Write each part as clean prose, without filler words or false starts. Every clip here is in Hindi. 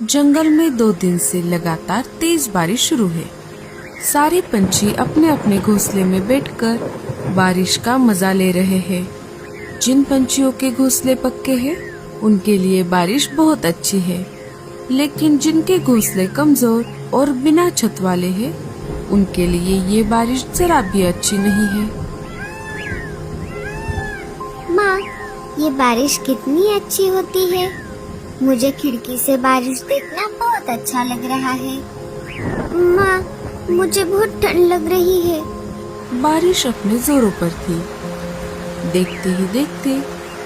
जंगल में 2 दिन से लगातार तेज बारिश शुरू है। सारे पंछी अपने अपने घोंसले में बैठकर बारिश का मजा ले रहे हैं। जिन पंछियों के घोंसले पक्के हैं, उनके लिए बारिश बहुत अच्छी है, लेकिन जिनके घोंसले कमजोर और बिना छत वाले हैं, उनके लिए ये बारिश जरा भी अच्छी नहीं है। माँ, ये बारिश कितनी अच्छी होती है। मुझे खिड़की से बारिश देखना बहुत अच्छा लग रहा है। माँ, मुझे बहुत ठंड लग रही है। बारिश अपने जोरों पर थी। देखते ही देखते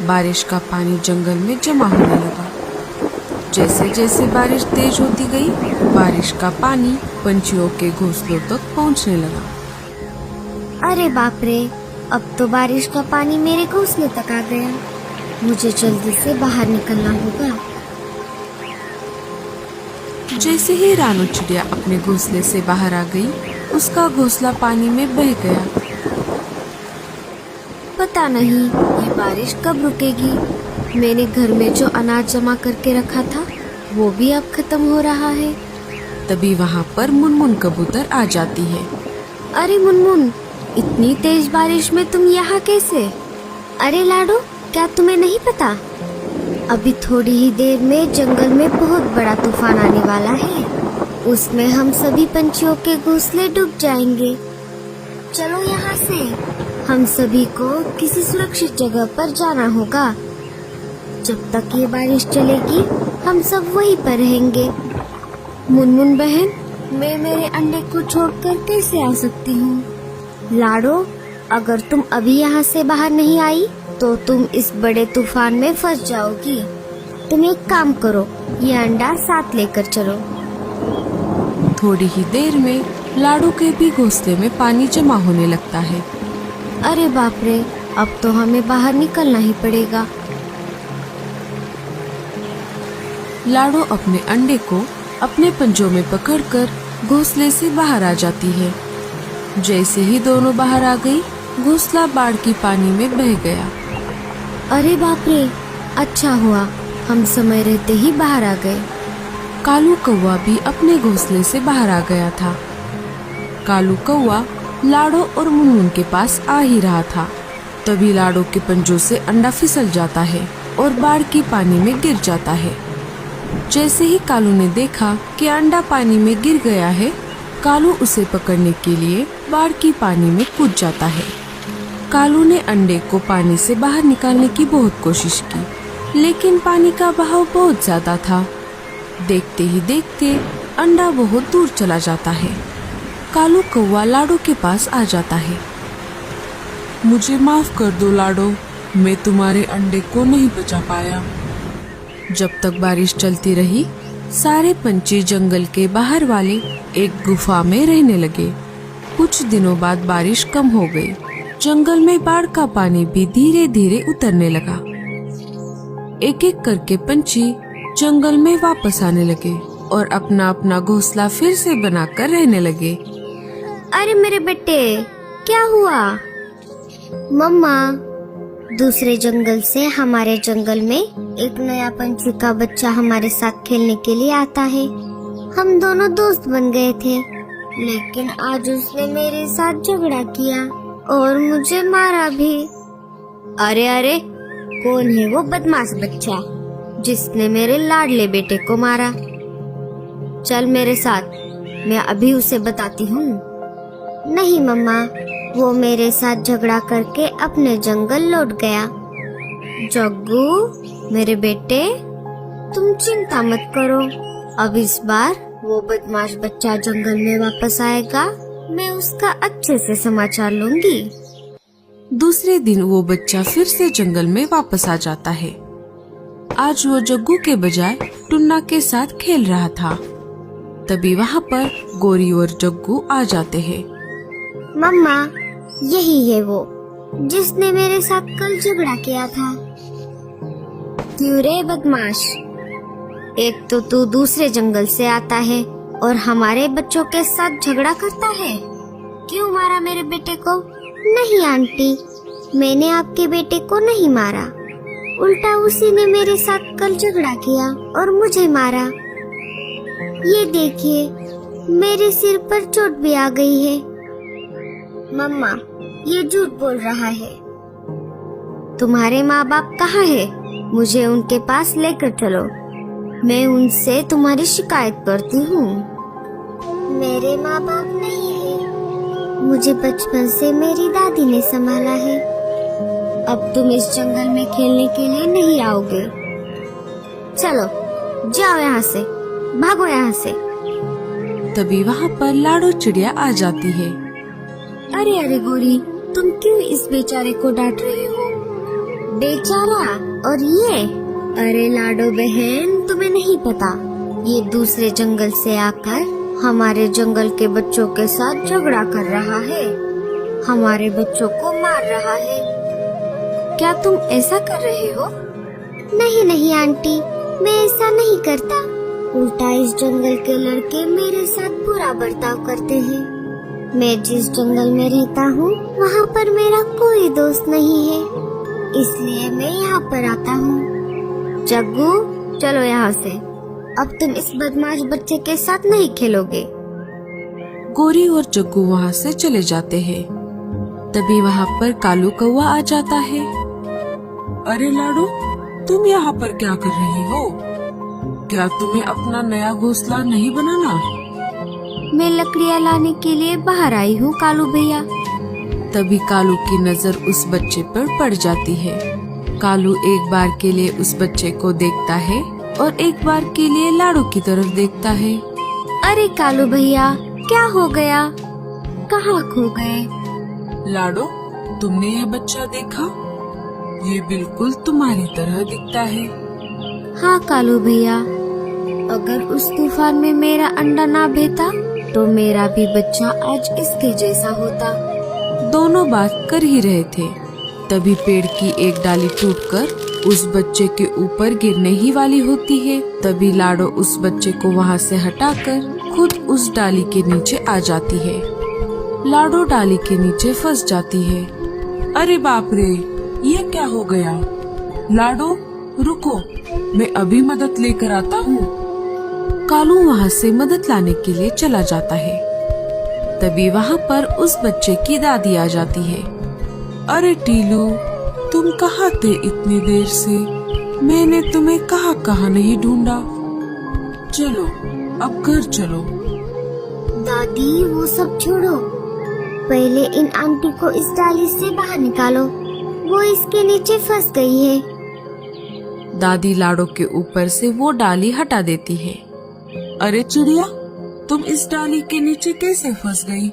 बारिश का पानी जंगल में जमा होने लगा। जैसे जैसे बारिश तेज होती गई, बारिश का पानी पंछियों के घोंसलों तक पहुंचने लगा। अरे बाप रे, अब तो बारिश का पानी मेरे घोंसले तक आ गया। मुझे जल्दी से बाहर निकलना होगा। जैसे ही रानू चिड़िया अपने घोंसले से बाहर आ गई, उसका घोंसला पानी में बह गया। पता नहीं ये बारिश कब रुकेगी। मैंने घर में जो अनाज जमा करके रखा था, वो भी अब खत्म हो रहा है। तभी वहाँ पर मुनमुन कबूतर आ जाती है। अरे मुनमुन, इतनी तेज बारिश में तुम यहाँ कैसे? अरे लाडो, क्या तुम्हें नहीं पता? अभी थोड़ी ही देर में जंगल में बहुत बड़ा तूफान आने वाला है। उसमें हम सभी पंछियों के घोंसले डूब जाएंगे। चलो यहाँ से हम सभी को किसी सुरक्षित जगह पर जाना होगा। जब तक ये बारिश चलेगी, हम सब वहीं पर रहेंगे। मुनमुन बहन, मैं मेरे अंडे को छोड़कर कैसे आ सकती हूँ? लाडो, अगर तुम अभी यहाँ से बाहर नहीं आई तो तुम इस बड़े तूफान में फंस जाओगी। तुम एक काम करो, ये अंडा साथ लेकर चलो। थोड़ी ही देर में लाडू के भी घोंसले में पानी जमा होने लगता है। अरे बाप रे, अब तो हमें बाहर निकलना ही पड़ेगा। लाडो अपने अंडे को अपने पंजों में पकड़कर घोंसले से बाहर आ जाती है। जैसे ही दोनों बाहर आ गई, घोंसला बाढ़ की पानी में बह गया। अरे बाप रे, अच्छा हुआ हम समय रहते ही बाहर आ गए। कालू कौवा भी अपने घोंसले से बाहर आ गया था। कालू कौवा लाडो और मुनमुन के पास आ ही रहा था। तभी लाडो के पंजों से अंडा फिसल जाता है और बाढ़ की पानी में गिर जाता है। जैसे ही कालू ने देखा कि अंडा पानी में गिर गया है, कालू उसे पकड़ने के लिए बाढ़ की पानी में कूद जाता है। कालू ने अंडे को पानी से बाहर निकालने की बहुत कोशिश की, लेकिन पानी का बहाव बहुत ज्यादा था। देखते ही देखते अंडा बहुत दूर चला जाता है। कालू कौवा लाडो के पास आ जाता है। मुझे माफ कर दो लाडो, मैं तुम्हारे अंडे को नहीं बचा पाया। जब तक बारिश चलती रही, सारे पंछी जंगल के बाहर वाले एक गुफा में रहने लगे। कुछ दिनों बाद बारिश कम हो गई। जंगल में बाढ़ का पानी भी धीरे धीरे उतरने लगा। एक एक करके पंछी जंगल में वापस आने लगे और अपना अपना घोंसला फिर से बनाकर रहने लगे। अरे मेरे बेटे, क्या हुआ? मम्मा, दूसरे जंगल से हमारे जंगल में एक नया पंछी का बच्चा हमारे साथ खेलने के लिए आता है। हम दोनों दोस्त बन गए थे, लेकिन आज उसने मेरे साथ झगड़ा किया और मुझे मारा भी। अरे अरे, कौन है वो बदमाश बच्चा जिसने मेरे लाडले बेटे को मारा? चल मेरे साथ, मैं अभी उसे बताती हूँ। नहीं मम्मा, वो मेरे साथ झगड़ा करके अपने जंगल लौट गया। जग्गू मेरे बेटे, तुम चिंता मत करो। अब इस बार वो बदमाश बच्चा जंगल में वापस आएगा। मैं उसका अच्छे से समाचार लूंगी। दूसरे दिन वो बच्चा फिर से जंगल में वापस आ जाता है। आज वो जग्गू के बजाय टुन्ना के साथ खेल रहा था। तभी वहाँ पर गोरी और जग्गू आ जाते हैं। मम्मा, यही है वो जिसने मेरे साथ कल झगड़ा किया था। क्यों रे बदमाश, एक तो तू दूसरे जंगल से आता है और हमारे बच्चों के साथ झगड़ा करता है। क्यों मारा मेरे बेटे को? नहीं आंटी, मैंने आपके बेटे को नहीं मारा। उल्टा उसी ने मेरे साथ कल झगड़ा किया और मुझे मारा। ये देखिए, मेरे सिर पर चोट भी आ गई है। मम्मा, ये झूठ बोल रहा है। तुम्हारे माँ बाप कहाँ है? मुझे उनके पास लेकर चलो, मैं उनसे तुम्हारी शिकायत करती हूँ। मेरे माँ बाप नहीं है, मुझे बचपन से मेरी दादी ने संभाला है। अब तुम इस जंगल में खेलने के लिए नहीं आओगे। चलो जाओ यहाँ से, भागो यहाँ से। तभी वहाँ पर लाडो चिड़िया आ जाती है। अरे अरे गोरी, तुम क्यों इस बेचारे को डांट रही हो? बेचारा और ये? अरे लाडो बहन, तुम्हें नहीं पता, ये दूसरे जंगल से आकर हमारे जंगल के बच्चों के साथ झगड़ा कर रहा है, हमारे बच्चों को मार रहा है। क्या तुम ऐसा कर रहे हो? नहीं नहीं आंटी, मैं ऐसा नहीं करता। उल्टा इस जंगल के लड़के मेरे साथ बुरा बर्ताव करते हैं। मैं जिस जंगल में रहता हूँ वहाँ पर मेरा कोई दोस्त नहीं है, इसलिए मैं यहाँ पर आता हूँ। जग्गू, चलो यहाँ से, अब तुम इस बदमाश बच्चे के साथ नहीं खेलोगे। गोरी और जग्गू वहाँ से चले जाते हैं। तभी वहाँ पर कालू कौवा आ जाता है। अरे लाडो, तुम यहाँ पर क्या कर रही हो? क्या तुम्हें अपना नया घोंसला नहीं बनाना? मैं लकड़ियाँ लाने के लिए बाहर आई हूँ कालू भैया। तभी कालू की नजर उस बच्चे पर पड़ जाती है। कालू एक बार के लिए उस बच्चे को देखता है और एक बार के लिए लाडो की तरफ देखता है। अरे कालू भैया, क्या हो गया? कहाँ खो गए? लाडो, तुमने यह बच्चा देखा? ये बिल्कुल तुम्हारी तरह दिखता है। हाँ कालू भैया, अगर उस तूफान में मेरा अंडा ना भेता तो मेरा भी बच्चा आज इसके जैसा होता। दोनों बात कर ही रहे थे, तभी पेड़ की एक डाली टूटकर उस बच्चे के ऊपर गिरने ही वाली होती है। तभी लाडो उस बच्चे को वहाँ से हटाकर खुद उस डाली के नीचे आ जाती है। लाडो डाली के नीचे फंस जाती है। अरे बाप रे, ये क्या हो गया? लाडो रुको, मैं अभी मदद लेकर आता हूँ। कालू वहाँ से मदद लाने के लिए चला जाता है। तभी वहाँ पर उस बच्चे की दादी आ जाती है। अरे टीलू, तुम कहाँ थे इतनी देर से? मैंने तुम्हें कहाँ नहीं ढूंढा। चलो अब घर चलो। दादी, वो सब छोड़ो, पहले इन आंटी को इस डाली से बाहर निकालो, वो इसके नीचे फंस गई है। दादी लाडो के ऊपर से वो डाली हटा देती है। अरे चिड़िया, तुम इस डाली के नीचे कैसे फंस गई?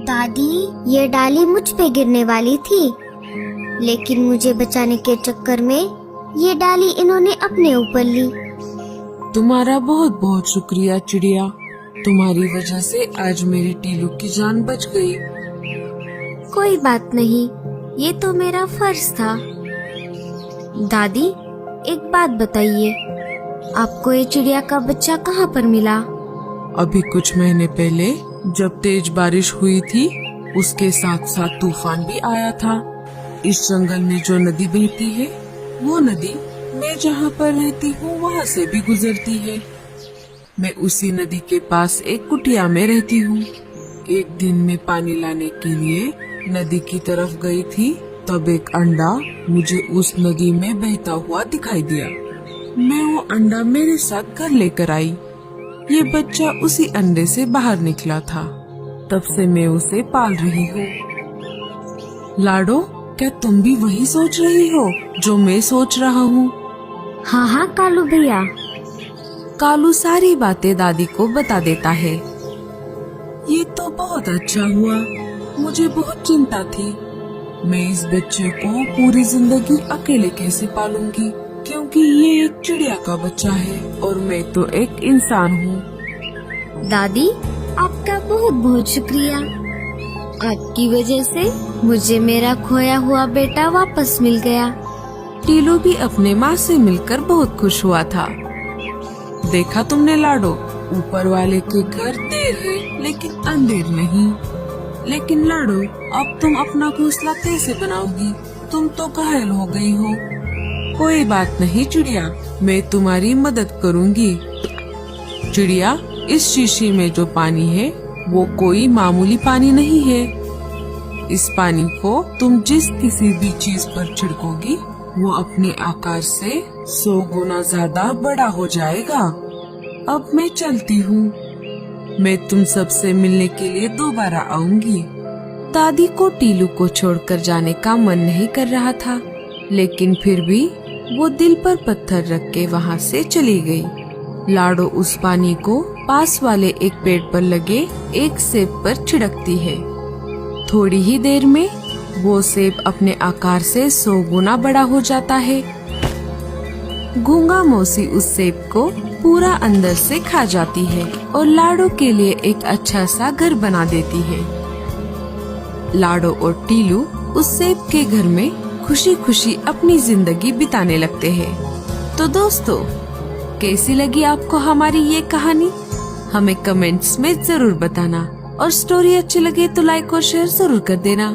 दादी, ये डाली मुझ पे गिरने वाली थी, लेकिन मुझे बचाने के चक्कर में ये डाली इन्होंने अपने ऊपर ली। तुम्हारा बहुत बहुत शुक्रिया चिड़िया, तुम्हारी वजह से आज मेरे टीलू की जान बच गई। कोई बात नहीं, ये तो मेरा फर्ज था। दादी, एक बात बताइए, आपको ये चिड़िया का बच्चा कहाँ पर मिला? अभी कुछ महीने पहले जब तेज बारिश हुई थी, उसके साथ साथ तूफान भी आया था। इस जंगल में जो नदी बहती है, वो नदी मैं जहाँ पर रहती हूँ वहाँ से भी गुजरती है। मैं उसी नदी के पास एक कुटिया में रहती हूँ। एक दिन मैं पानी लाने के लिए नदी की तरफ गई थी, तब एक अंडा मुझे उस नदी में बहता हुआ दिखाई दिया। मैं वो अंडा मेरे साथ घर लेकर आई। ये बच्चा उसी अंडे से बाहर निकला था, तब से मैं उसे पाल रही हूँ। लाडो, क्या तुम भी वही सोच रही हो जो मैं सोच रहा हूँ? हाँ हाँ कालू भैया। कालू सारी बातें दादी को बता देता है। ये तो बहुत अच्छा हुआ, मुझे बहुत चिंता थी। मैं इस बच्चे को पूरी जिंदगी अकेले कैसे पालूंगी, क्योंकि ये एक चिड़िया का बच्चा है और मैं तो एक इंसान हूँ। दादी, आपका बहुत बहुत शुक्रिया। आपकी वजह से मुझे मेरा खोया हुआ बेटा वापस मिल गया। टीलू भी अपने माँ से मिलकर बहुत खुश हुआ था। देखा तुमने लाडो, ऊपर वाले के घर देर है लेकिन अंधेर नहीं। लेकिन लाडो, अब तुम अपना घोंसला कैसे बनाओगी? तुम तो घायल हो गई हो। कोई बात नहीं चिड़िया, मैं तुम्हारी मदद करूँगी। चिड़िया, इस शीशी में जो पानी है वो कोई मामूली पानी नहीं है। इस पानी को तुम जिस किसी भी चीज पर छिड़कोगी वो अपने आकार से 100 गुना ज्यादा बड़ा हो जाएगा। अब मैं चलती हूँ। मैं तुम सबसे मिलने के लिए दोबारा आऊंगी। दादी को टीलू को छोड़कर जाने का मन नहीं कर रहा था, लेकिन फिर भी वो दिल पर पत्थर रख के वहाँ से चली गई। लाडो उस पानी को पास वाले एक पेड़ पर लगे एक सेब पर छिड़कती है। थोड़ी ही देर में वो सेब अपने आकार से 100 गुना बड़ा हो जाता है। गूंगा मौसी उस सेब को पूरा अंदर से खा जाती है और लाडो के लिए एक अच्छा सा घर बना देती है। लाडो और टीलू उस सेब के घर में खुशी खुशी अपनी जिंदगी बिताने लगते हैं। तो दोस्तों, कैसी लगी आपको हमारी ये कहानी? हमें कमेंट्स में जरूर बताना और स्टोरी अच्छी लगे तो लाइक और शेयर जरूर कर देना।